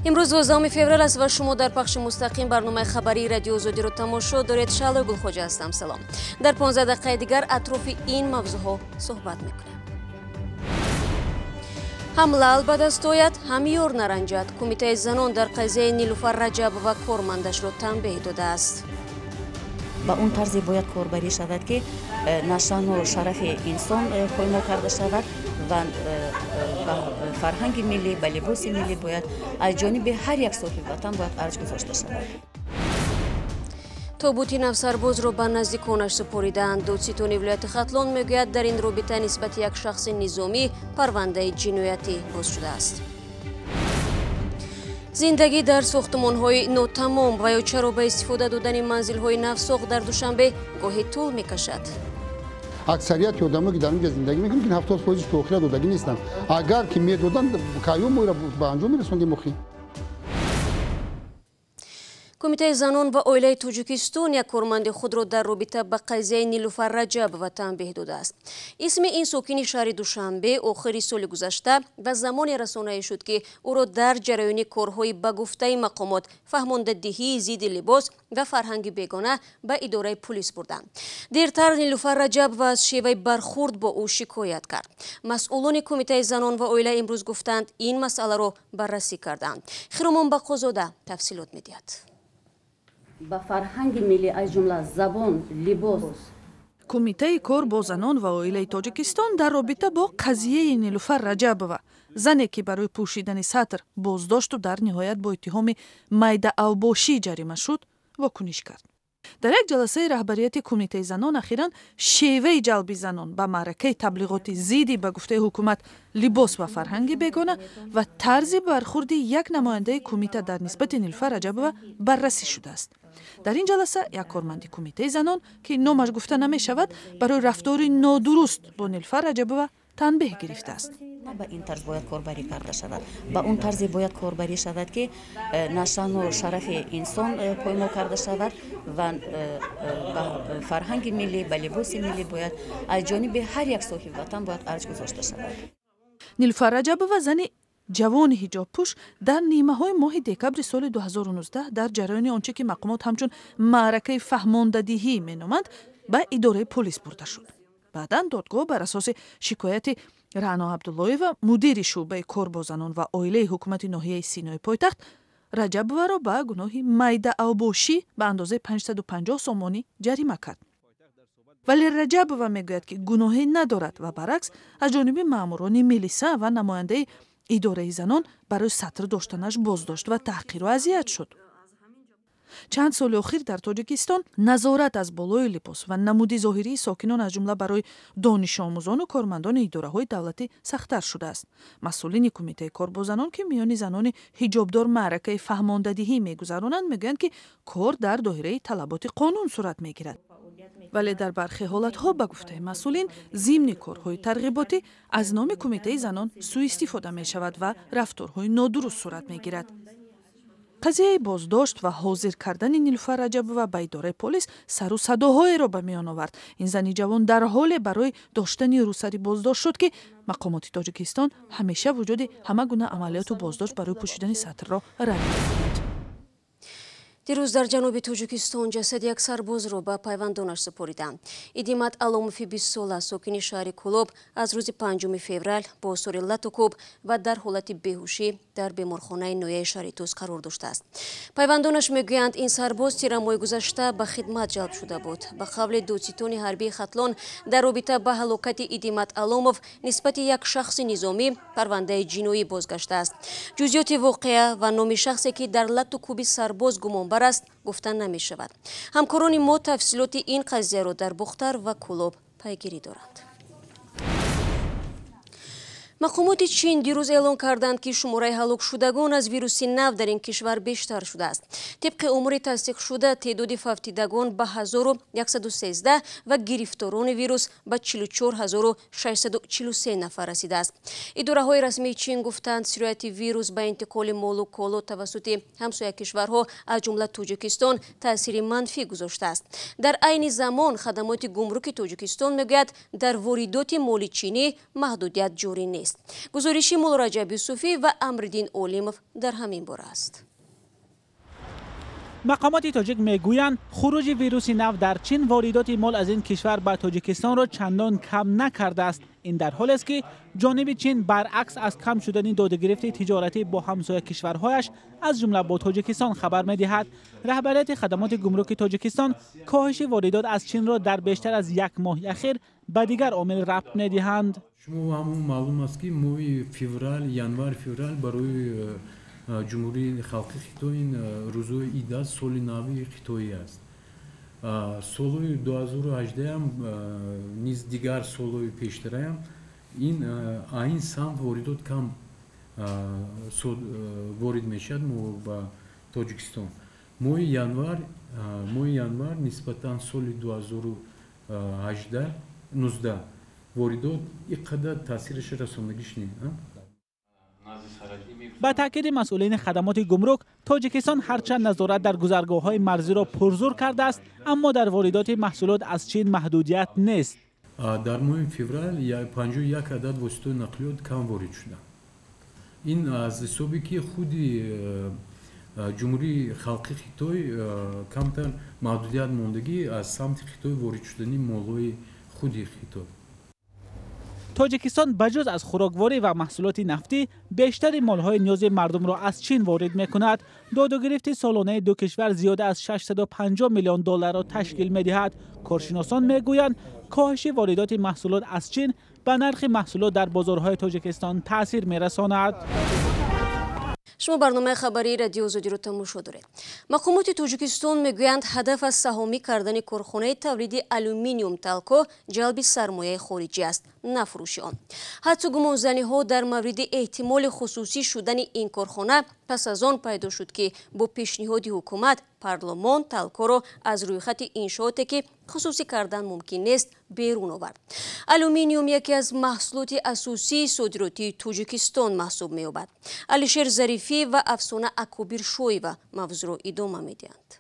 امروز 12 فوریه است و شما در پخش مستقیم برنامه خبری رادیو آزادی رو تماشا دارید. شعله گلخوجه هستم. سلام. در 15 دقیقه دیگر اطراف این موضوعها صحبت میکنیم. هم لال به دست آید، هم یور نرنجد. کمیته زنان در قضیه نیلوفر رجب و کارمندش را تنبیه داده است. با اون طرز باید کاربری شود که نشان و شرف انسان پایمال کرده شود و فرهنگ ملی و لباس ملی باید از جانب هر یک صاحب وطن باید ارج گذاشته شود. تابوتی نو سرباز را به نزدیکانش سپاریدند. دادستان ولایت ختلان میگوید در این رابطه نسبت یک شخص نظامی پرونده جنایتی باز شده است. زندگی در ساختمان‌های ناتمام و یا چرا به استفاده دادن منزل‌های نوساخت در دوشنبه گاهی طول می‌کشد. اکثریت آدمایی که در اونجا زندگی می‌کنن که 70% داخل دادگی نیستن. اگر که می‌دادن کایوم را به انجام می‌رسوندیم مخی. کمیته زنان و عائله تاجیکستان یک کارمند خود را در رابطه با قضیه نیلوفر رجب و تنبیه داده است. اسم این ساکن شهر دوشنبه آخر سال گذشته و زمانی رسانه‌ای شد که او را در جریان کارهای به گفته مقامات فهماندهی ضد لباس و فرهنگ بیگانه به اداره پلیس بردند. دیرتر نیلوفر رجب و از شیوه برخورد با او شکایت کرد. مسئولان کمیته زنان و عائله امروز گفتند این مسئله را بررسی کردند. خیرمان بقازاده تفصیلات می‌دهد. با فرهنگ ملی از جمله زبان، لباس. کمیته کار با زنان و عائله تاجیکستان در رابطه با قضیه نیلوفر رجب و زنی که برای پوشیدن سطر بازداشت و در نهایت با اتهام میده اوباشی جریمه شد واکنش کرد. در یک جلسه رهبریت کمیته زنان اخیراً شیوه ҷалби زنان با маъракаи تبلیغات ضد به گفته حکومت لباس و فرهنگ بیگانه و طرز برخورد یک نماینده کمیته در نسبت نیلوفر رجب و بررسی شده است. در این جلسه یک کارمند کمیته زنان که نامش گفته نمی شود برای رفتار نادرست با نیلوفر رجب و تنبیه گرفته است. با این طرز باید کاربری کرده شود. با اون طرز باید کاربری شود که نشان و شرف انسان پایمال کرده شود و فرهنگ ملی و لباس ملی باید از جانب هر یک صاحب وطن باید ارج گذاشته شود. نیلوفر رجب و زن جوان حجاب پوش در نیمه های ماه دکبر سال 2019 در جریان آنچه که مقامات همچون маъракаи فهماندهی مینامند به اداره پلیس برده شد. بعداً دادگاه بر اساس شکایت رعنا عبداللهی‌وا مدیر شعبه کار با زنان و عائله حکومت ناحیه سینای پایتخت رجب را به گناه میده اوباشی به اندازه 550 سومانی جریمه کرد. ولی رجب میگوید که گناهی ندارد و برعکس از جانب ماموران ملیسا و نماینده اداره زنان برای سطر داشتنش بازداشت و تحقیر و اذیت شد. چند سال اخیر در تاجیکستان نظارت از بالای لباس و نمود ظاهری ساکنان از جمله برای دانش آموزان و کارمندان اداره‌های دولتی سخت‌تر شده است. مسئولین کمیته کار با زنان که میان زنان حجابدار маъракаи فهماندهی میگذرانند میگویند که کار در دایره طلبات قانون صورت میگیرد. ولی در برخی حالت‌ها به گفته مسئولین ضمن کارهای ترغیباتی از نام کمیته زنان سوء استفاده می‌شود و رفتارهای نادرست صورت میگیرد. قضیه بازداشت و حاضر کردن نیلوفر رجب و به اداره پلیس سر و صداهای را به میان آورد. این زن جوان در حال برای داشتن روسری بازداشت شد که مقامات تاجیکستان همیشه وجود همه گونه عملیات و بازداشت برای پوشیدن سطر را رد می‌کنند. دیروز در جنوب تاجیکستان جسد یک سرباز را به پیوندانش سپاریدند. ادیمت علامفی 20 ساله ساکن شهر کولوب از روز 5 فوریه با آثار لط و کوب و در حالت بیهوشی در بیمارخانه نویه شهر توس قرار داشته است. پیوندانش میگویند این سرباز تیر ماه گذشته به خدمت جلب شده بود. به قول دادستان حربی ختلان در رابطه با هلاکت ادیمت علامف نسبت یک شخص نظامی پرونده جنایی بازگشته است. جزئیات واقعه و نام شخصی که در لط و کوب سرباز گمانبر است گفتن نمی شود. همکاران ما تفصیلات این قضیه را در بختر و کولوب پیگیری دارند. مقامات چین دیروز اعلام کردند که شماره هلاک شدگان از ویروس نو در این کشور بیشتر شده است. طبق اموری تصدیق شده تعداد فوتیدگان به 1113 و گرفتاران ویروس به 44643 نفر رسیده است. اداره های رسمی چین گفتند سرعت ویروس به انتقال مال و کالا توسط همسایه کشورها از جمله تاجیکستان تاثیر منفی گذاشته است. در عین زمان خدمات گمرک تاجیکستان میگوید در واردات مال چینی محدودیت جاری نیست. нест. гузориши молраҷаб юсуфӣ ва амриддин олимов дар ҳамин бора аст. مقامات تاجیک میگویند خروج ویروس نو در چین واردات مال از این کشور به تاجیکستان را چندان کم نکرده است. این در حالی است که جانب چین برعکس از کم شدن دادگرفت تجارتی با همسایه کشورهایش از جمله با تاجیکستان خبر می‌دهد. رهبریت خدمات گمرک تاجیکستان کاهش واردات از چین را در بیشتر از یک ماه اخیر به دیگر عامل ربط می‌دهند. شما همون معلوم است که ماه فوریه январ فوریه برای جمهوری خلقی خیتوی این روزهای عید است، سال نوی خیتویی است. سال 2018 هم نیز دیگر سالهای پیشتر هم این سمت واردات کم وارد میشد با تاجیکستان. ماه январ نسبتا سال 2018 19 واردات اینقدر تاثیرش رساندگیش نیست. با تاکید مسئولین خدمات گمرک، تاجیکستان هرچند نظارت در گذرگاه‌های مرزی را پرزور کرده است، اما در واردات محصولات از چین محدودیت نیست. در ماه فوریه 51 عدد واسطه نقلیات کم وارد شده. این از حسابی که خود جمهوری خلقی خیتوی کمتر محدودیت ماندگی از سمت خیتوی وارد شدنی مال‌های خود خیتوی. تاجیکستان بجز از خوراکواری و محصولات نفتی بیشتر مالهای نیاز مردم را از چین وارد می‌کند. داد و گرفت سالانه دو کشور زیاده از 650 میلیون دلار را تشکیل می‌دهد. کارشناسان می‌گویند کاهش واردات محصولات از چین به نرخ محصولات در بازارهای تاجیکستان تاثیر می‌رساند. شما برنامه خبری رادیو آزادی رو تماشا دارید. مقامات تاجیکستان میگویند هدف از سهامی کردن کارخانه تولید الومینیوم تالکو ҷалби سرمایه خارجی است، نه فروش آن. حتی گمانزنی‌ها در مورد احتمال خصوصی شدن این کارخانه پس از آن پیدا شد که با پیشنهاد حکومت پارلمان تالکو را از رویخط انشاءاتی که خصوصی کردن ممکن نیست بیرون آورد. الومینیوم یکی از محصولات اساسی صادراتی تاجیکستان محسوب می‌یابد. علیشیر ظریفی و افسانه اکابیر شویوا موضوع را ادامه می‌دهند.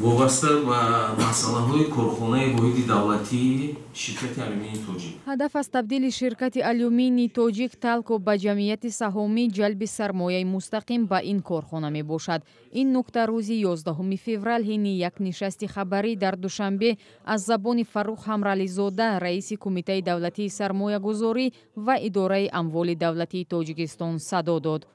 وابسته به مسئله‌های کارخانه واحد دولتی شرکت الومینیی تاجیک. هدف از تبدیل شرکت الومینیی تاجیک تالکو به جمعیت سهامی ҷалби سرمایه مستقیم به این کارخانه می باشد. این نکته روز 11 فوریه حین یک نشست خبری در دوشنبه از زبان فروخ همرالیزاده رئیس کمیته دولتی سرمایه‌گذاری و اداره اموال دولتی تاجیکستان صدا داد.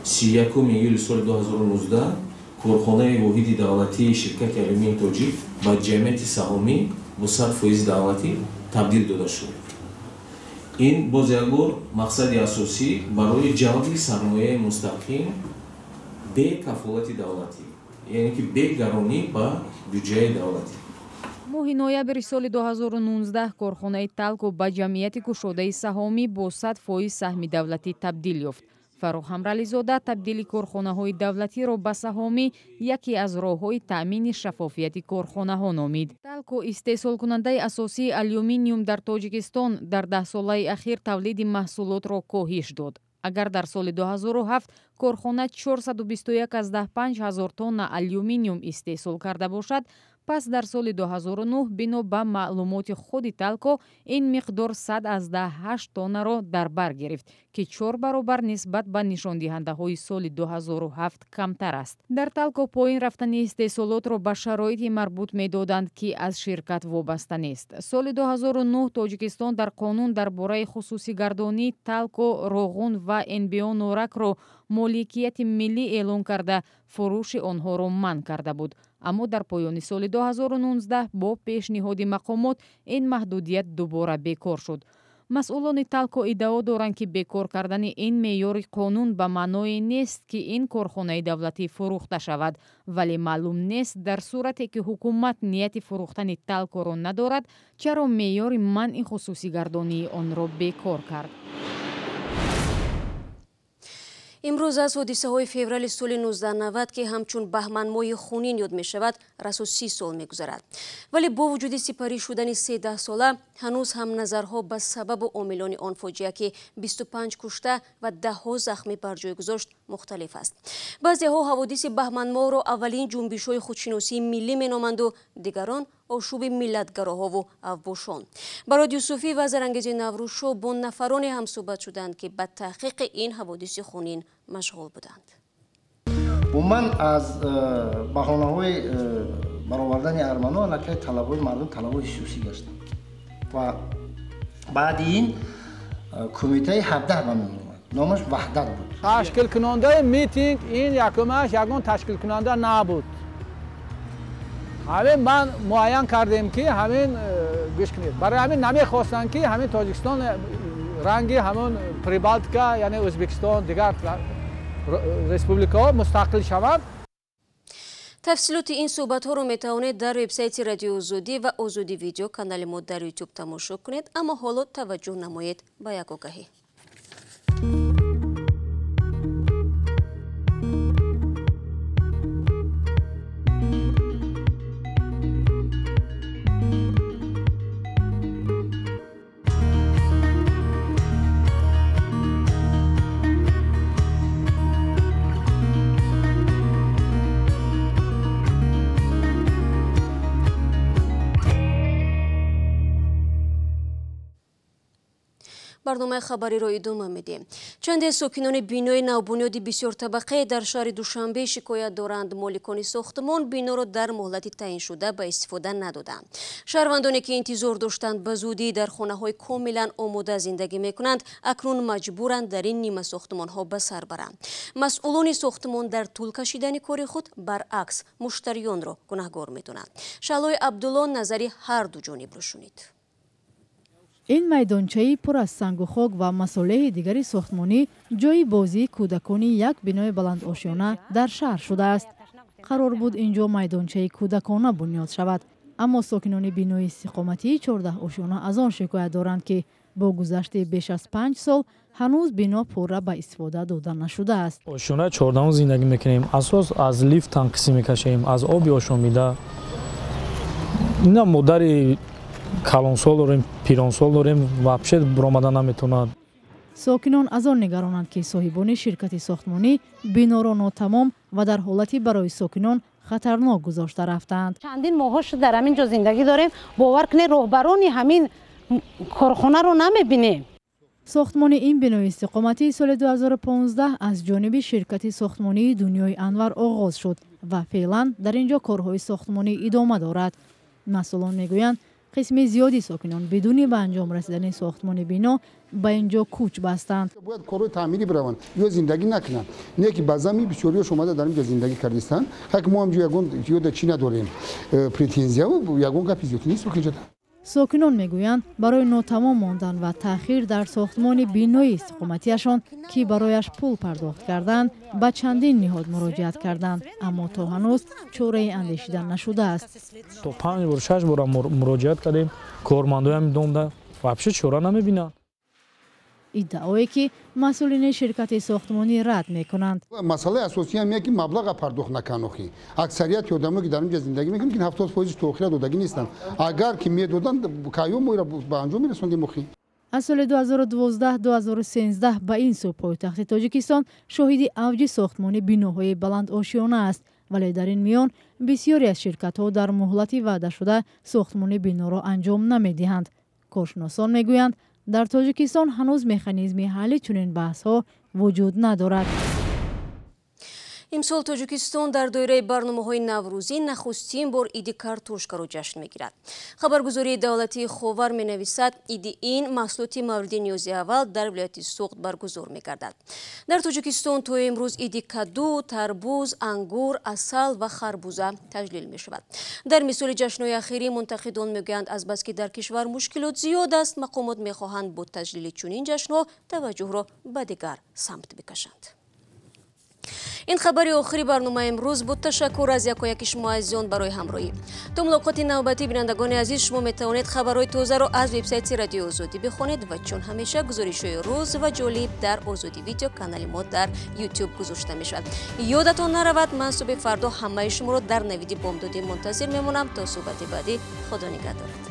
31 ایول سال 2019 корхонаи воҳиди давлатии ширкати алюминийи тоҷик ба ҷамъияти саҳомӣ бо 100% давлатӣ табдил дода шуд. ин боз як бор мақсади асосӣ барои ҷалби сармояи мустақим бе кафолати давлатӣ, яъне ки бе гаронӣ ба бюҷаи давлатӣ. моҳи ноябри соли 2019 корхонаи талко ба ҷамъияти кушодаи саҳомӣ бо 100% саҳми давлатӣ табдил ёфт. фарух ҳамрализода табдили корхонаҳои давлатиро ба саҳомӣ яке аз роҳҳои таъмини шафофияти корхонаҳо номид. талко истеҳсолкунандаи асосии алюминиум дар тоҷикистон дар 10 солаи ахир тавлиди маҳсулотро коҳиш дод. агар дар соли 2007 корхона 421,5 ҳазор тонна алюминиум истеҳсол карда бошад, пас дар соли 2009 бино ба маълумоти худи талко ин миқдор 118 тоннаро дар бар гирифт, ки 4 баробар нисбат ба нишондиҳандаҳои соли 2007 камтар аст. дар талко поин рафтани истеҳсолотро ба шароити марбут медоданд, ки аз ширкат вобаста нест. соли 2009 тоҷикистон дар қонун дар бораи хусусигардонии талко, роғун ва НБО норакро моликияти миллӣ эълон карда фурӯши онҳоро манъ карда буд. аммо дар поёни соли 2019 бо пешниҳоди мақомот ин маҳдудият дубора бекор шуд. масъулони талко иддао доранд, ки бекор кардани ин меъёри қонун ба маъное нест, ки ин корхонаи давлатӣ фурӯхта шавад, вале маълум нест дар сурате ки ҳукумат нияти фурӯхтани талкоро надорад, чаро меъёри манъи хусусигардонии онро бекор кард. امروز از حادثه‌های فوریه سال 1990 که همچون بهمن ماه خونین یاد می‌شود رسو 30 سال می‌گذرد. ولی با وجود سپری شدن 13 ساله هنوز هم نظرها به سبب و عاملان آن فاجعه که 25 کشته و 10 زخمی بر جای گذاشت مختلف است. بعضی‌ها حوادث بهمن ماه را اولین جنبش‌های خودشناسی ملی می‌نامند و دیگران ошуби миллатгароҳову авбошон. барод юсуфӣ ва зарангези наврӯзшо бо нафароне ҳамсӯҳбат шуданд ки ба таҳқиқи ин ҳаводиси хунин машғул буданд. умуман аз баҳонаҳои баровардани армано аллакай талабҳои мардум талабҳои сиёсӣ гаштанд ва баъди ин кумитаи 17 ба ном омад. номаш ваҳдат буд. ташкилкунандаи митинг ин якумаш ягон ташкилкунанда набуд. ҳамин ман муайян кардем ки ҳамин гӯш кунед. барои ҳамин намехостанд ки ҳамин Тоҷикистон ранги ҳамон Прибалтика яъне O'zbekiston дигар республикаҳо мустақил шаванд. тафсилоти ин суҳбатҳоро метавонед дар вебсайти радиои озодӣ ва озодӣ видео канали мо дар YouTube тамошо кунед. аммо ҳоло таваҷҷӯҳ намоед ба як огаҳӣ. барномаи хабариро идома медиҳем. чанде сокинони бинои навбунёди бисёртабақаи дар шаҳри Душанбе шикоят доранд моликони сохтмон биноро дар моҳлати таъиншуда ба истифода надоданд. шаҳрвандоне ки интизор доштанд ба зудӣ дар хонаҳои комилан омода зиндагӣ мекунанд акнун маҷбуранд дар ин нима сохтмонҳо ба сар баранд. масъулони сохтмон дар тӯл кашидани кори худ баръакс муштариёнро гунаҳгор медонанд. шаълои Абдулло назари ҳар ду ҷонибро шунид. ин майдончаи пур аз сангу хок ва масолеҳи дигари сохтмонӣ ҷойи бозии кӯдакони як бинои баландошёна дар шаҳр шудааст. қарор буд ин ҷо майдончаи кӯдакона бунёд шавад, аммо сокинони бинои истиқоматии 14 ошёна аз он шикоят доранд ки бо гузашти беш аз 5 сол ҳанӯз бино пурра ба истифода дода нашудааст. ошёна 14 зиндагӣ мекунем, асос аз лифт танқисӣ мекашем, аз оби ошомида. ина модари калонсол дорем, пиронсол дорем, вообще буромада наметавонад. сокинон аз он нигаронанд ки соҳибони ширкати сохтмонӣ биноро нотамом ва дар ҳолати барои сокинон хатарнок гузошта рафтанд. чандин моҳҳо шуд дар ҳамин ҷо зиндагӣ дорем, бовар кунед роҳбарони ҳамин корхонаро намебинем. сохтмони ин бинои истиқоматии соли 2015 аз ҷониби ширкати сохтмонии Дунёи Анвар оғоз шуд ва феълан дар ин ҷо корҳои сохтмонӣ идома дорад. масъулон мегӯянд қисми зиёди сокинон бидуни ба анҷом расидани сохтмони бино ба ин ҷо кӯч бастанд. бояд корҳои таъмирӣ бираванд ё зиндагӣ накунанд, не ки ба зами бисёриёш омада дар ин ҷо зиндагӣ кардистанд. ҳак мо ҳамҷо ягон ёда чӣ надорем, претензияу ягон гапи зиёдӣ нест ҷада. сокинон мегӯянд барои нотамом мондан ва таъхир дар сохтмони бинои истиқоматиашон ки барояш пул пардохт карданд ба чандин ниҳод муроҷиат карданд, аммо то ҳанӯз чораи андешида нашудааст. то 5 бор 6 бора муроҷиат кардем, кормандоям домда вообще чора намебинанд. иддаое ки масъулини ширкати сохтмонӣ рад мекунанд. масъалаи асосӣ ҳам ки маблаға пардохт наканохӣ. аксарияти одамое ки дар ин ҷо зиндагӣ мекунанд ки 70% то охира додагӣ нестанд. агар ки медоданд кайём моро ба анҷом мерасондем охӣ. аз соли 2012-2013 ба ин сӯ пойтахти Тоҷикистон шоҳиди авҷи сохтмони биноҳои баландошёна аст, вале дар ин миён бисёре аз ширкатҳо дар муҳлати ваъдашуда сохтмони биноро анҷом намедиҳанд. коршиносон мегӯянд дар Тоҷикистон ҳанӯз механизми ҳалли чунин баҳсҳо вуҷуд надорад. имсол Тоҷикистон дар доираи барномаҳои наврӯзӣ нахустин бор иди картошкаро ҷашн мегирад. хабаргузории давлатии Ховар менависад, иди ин маҳсулоти мавриди ниёзи аввал дар вилояти Суғд баргузор мегардад. дар Тоҷикистон то имрӯз иди каду, тарбуз, ангур, асал ва харбуза таҷлил мешавад. дар мисоли ҷашнҳои ахирӣ мунтақидон мегӯянд, азбаски дар кишвар мушкилот зиёд аст, мақомот мехоҳанд бо таҷлили чунин ҷашнҳо таваҷҷӯҳро ба дигар самт бикашанд. ин хабари охири барномаи имрӯз буд. ташаккур аз якояки шумо азизон барои ҳамроҳӣ. то мулоқоти навбатӣ бинандагони азиз, шумо метавонед хабарҳои тозаро аз вебсайти радиои озодӣ бихонед ва чун ҳамеша гузоришҳои рӯз ва ҷолиб дар озодӣ видео канали мо дар YouTube гузошта мешавад. ёдатон наравад, ман субҳи фардо ҳамаи шуморо дар навиди бомдодӣ мунтазир мемонам. то суҳбати баъдӣ, худо нигаҳдорад.